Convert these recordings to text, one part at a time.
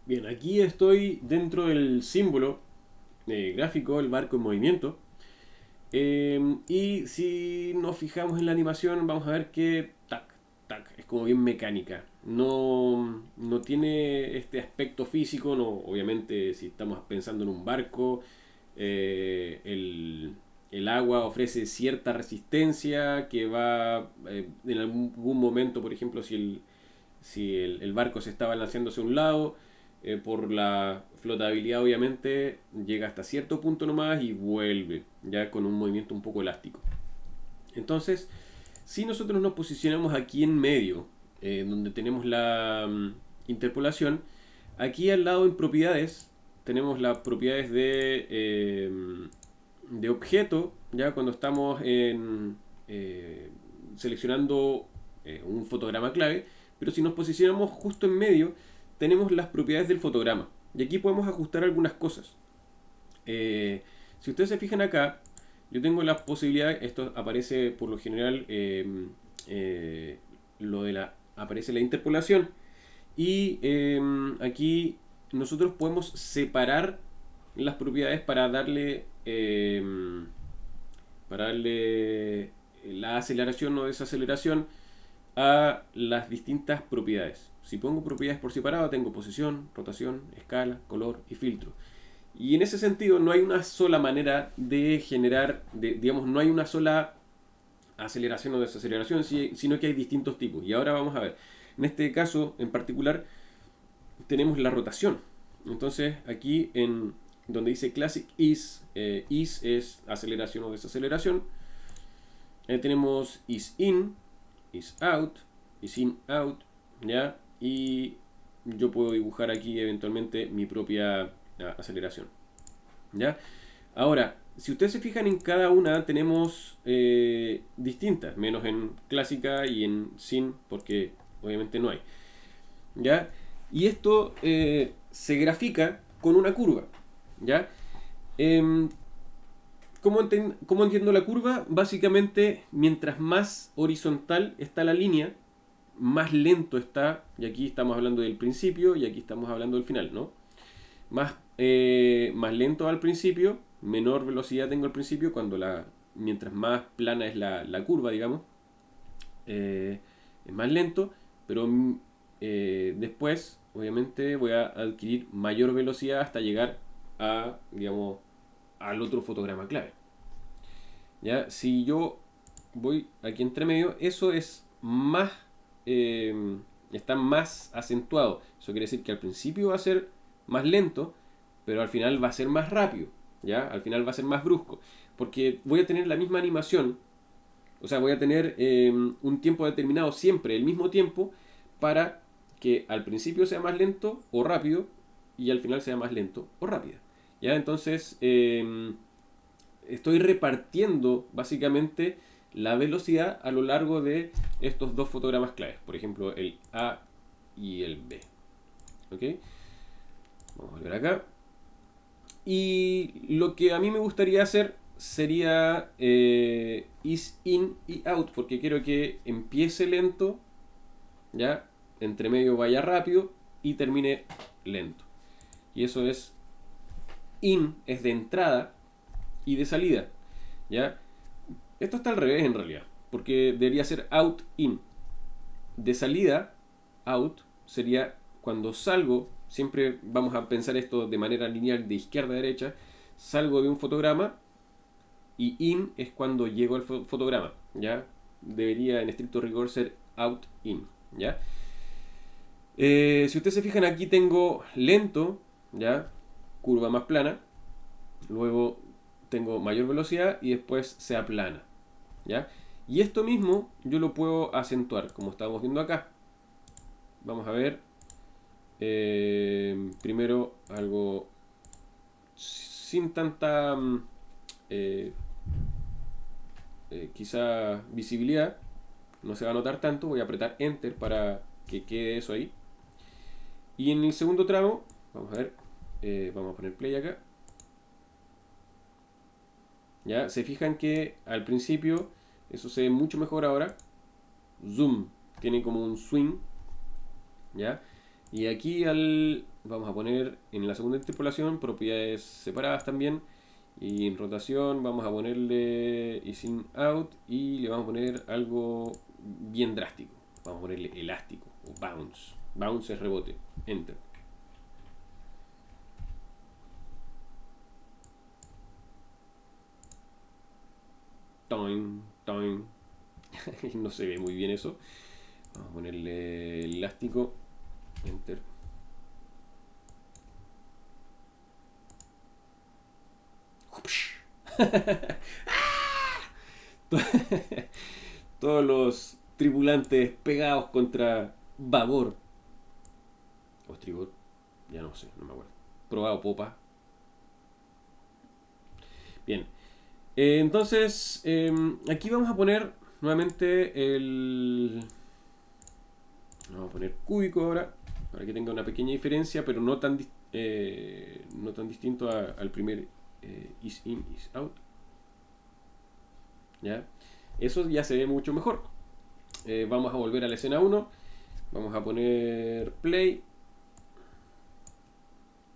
Bien, aquí estoy dentro del símbolo gráfico, el barco en movimiento. Y si nos fijamos en la animación, vamos a ver que tac, tac, es como bien mecánica. No tiene este aspecto físico, no, obviamente si estamos pensando en un barco, eh, el, el agua ofrece cierta resistencia que va en algún momento, por ejemplo, si el barco se está balanceando hacia un lado, por la flotabilidad obviamente llega hasta cierto punto nomás y vuelve, ya con un movimiento un poco elástico. Entonces, si nosotros nos posicionamos aquí en medio, donde tenemos la interpolación, aquí al lado en propiedades tenemos las propiedades de objeto, ya cuando estamos seleccionando un fotograma clave, pero si nos posicionamos justo en medio, tenemos las propiedades del fotograma. Y aquí podemos ajustar algunas cosas. Si ustedes se fijan acá, yo tengo la posibilidad, esto aparece por lo general, lo de aparece la interpolación. Y aquí nosotros podemos separar las propiedades para darle la aceleración o desaceleración a las distintas propiedades. Si pongo propiedades por separado, tengo posición, rotación, escala, color y filtro. Y en ese sentido no hay una sola manera de generar, digamos, no hay una sola aceleración o desaceleración, sino que hay distintos tipos. Y ahora vamos a ver. En este caso en particular tenemos la rotación. Entonces aquí en donde dice Classic is es aceleración o desaceleración. Tenemos is in, is in, out, ¿ya? Y yo puedo dibujar aquí eventualmente mi propia aceleración, ¿ya? Ahora, si ustedes se fijan en cada una tenemos distintas, menos en clásica y en sin, porque obviamente no hay, ¿ya? Y esto se grafica con una curva, ¿ya? Em, ¿Cómo entiendo la curva? Básicamente, mientras más horizontal está la línea, más lento está, y aquí estamos hablando del principio y aquí estamos hablando del final, ¿no? Más lento al principio, menor velocidad tengo al principio, mientras más plana es la curva, digamos, es más lento, pero después, obviamente, voy a adquirir mayor velocidad hasta llegar digamos, al otro fotograma clave. ¿Ya? Si yo voy aquí entre medio, eso es más, está más acentuado. Eso quiere decir que al principio va a ser más lento, pero al final va a ser más rápido, ¿ya? Al final va a ser más brusco, porque voy a tener la misma animación, o sea, voy a tener un tiempo determinado siempre, el mismo tiempo, para que al principio sea más lento o rápido y al final sea más lento o rápida. ¿Ya? Entonces, estoy repartiendo básicamente la velocidad a lo largo de estos dos fotogramas claves. Por ejemplo, el A y el B. ¿Ok? Vamos a volver acá. Y lo que a mí me gustaría hacer sería is in y out, porque quiero que empiece lento, ya, entre medio vaya rápido y termine lento. Y eso es in, es de entrada y de salida, ya. Esto está al revés en realidad, porque debería ser out in. De salida, out sería cuando salgo, siempre vamos a pensar esto de manera lineal de izquierda a derecha, salgo de un fotograma y in es cuando llego al fotograma, ¿ya? Debería en estricto rigor ser out in, ¿ya? Si ustedes se fijan aquí tengo lento, ¿ya? Curva más plana, luego tengo mayor velocidad y después se aplana, ¿ya? Y esto mismo yo lo puedo acentuar, como estamos viendo acá. Vamos a ver. Primero algo sin tanta eh, quizá visibilidad. No se va a notar tanto. Voy a apretar Enter para que quede eso ahí. Y en el segundo tramo, vamos a ver. Vamos a poner play acá. Ya, se fijan que al principio eso se ve mucho mejor ahora. Zoom, tiene como un swing, ¿ya? Y aquí vamos a poner en la segunda interpolación propiedades separadas también. Y en rotación vamos a ponerle easing out y le vamos a poner algo bien drástico. Vamos a ponerle elástico o bounce. Bounce es rebote. Enter. Toin, toin. No se ve muy bien eso. Vamos a ponerle elástico. Enter. Todos los tripulantes pegados contra babor. O estribor. Ya no sé, no me acuerdo. Probado popa. Bien. Entonces, aquí vamos a poner nuevamente el... Vamos a poner cúbico ahora, para que tenga una pequeña diferencia, pero no tan, no tan distinto al primer is in, is out. ¿Ya? Eso ya se ve mucho mejor. Vamos a volver a la escena 1. Vamos a poner play.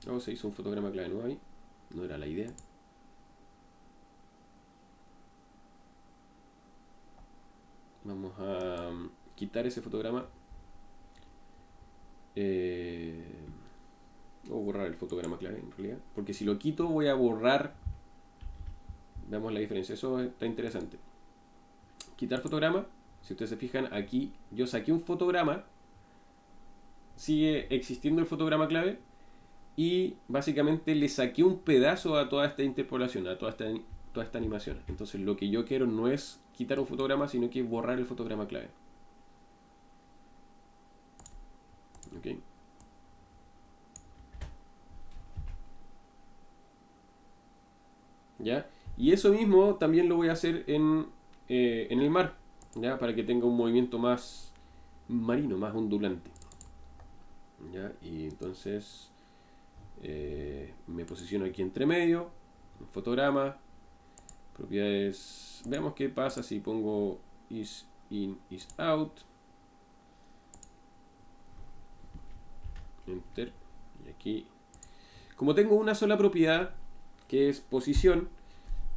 Oh, se hizo un fotograma clave, ¿no? Ahí. No era la idea. Vamos a quitar ese fotograma. O borrar el fotograma clave en realidad. Porque si lo quito voy a borrar. Veamos la diferencia. Eso está interesante. Quitar fotograma. Si ustedes se fijan aquí, yo saqué un fotograma. Sigue existiendo el fotograma clave. Y básicamente le saqué un pedazo a toda esta interpolación, a toda esta animación. Entonces lo que yo quiero no es quitar un fotograma, sino que borrar el fotograma clave. ¿Ok? ¿Ya? Y eso mismo también lo voy a hacer en el mar, ¿ya? Para que tenga un movimiento más marino, más ondulante. ¿Ya? Y entonces me posiciono aquí entre medio, un fotograma, propiedades. Veamos qué pasa si pongo is in, is out. Enter. Y aquí, como tengo una sola propiedad, que es posición,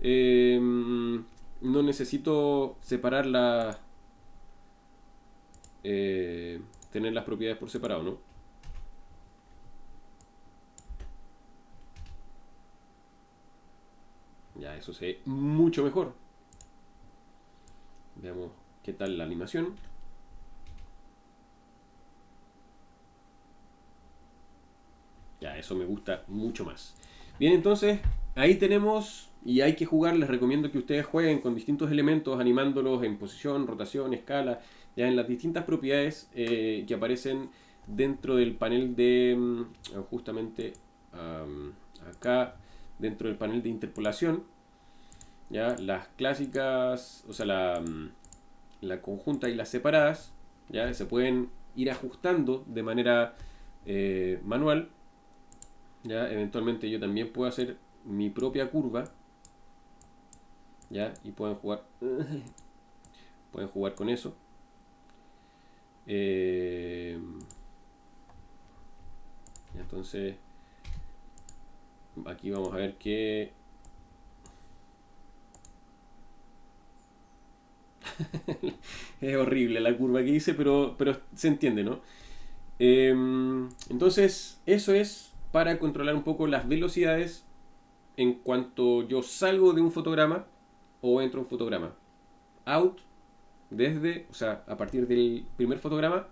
no necesito separarla, tener las propiedades por separado, ¿no? Ya, eso se ve mucho mejor. Veamos qué tal la animación. Ya, eso me gusta mucho más. Bien, entonces, ahí tenemos, y hay que jugar, les recomiendo que ustedes jueguen con distintos elementos, animándolos en posición, rotación, escala, ya en las distintas propiedades que aparecen dentro del panel de, justamente acá, dentro del panel de interpolación, ya las clásicas, o sea, la conjunta y las separadas, ya se pueden ir ajustando de manera manual. Ya, eventualmente yo también puedo hacer mi propia curva. Ya, y pueden jugar. Pueden jugar con eso. Entonces, aquí vamos a ver que es horrible la curva que hice, pero se entiende, ¿no? Entonces, eso es para controlar un poco las velocidades en cuanto yo salgo de un fotograma o entro a un fotograma. Out, desde, o sea, a partir del primer fotograma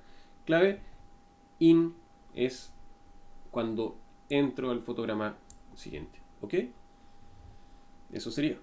clave. In es cuando entro al fotograma siguiente. ¿Ok? Eso sería.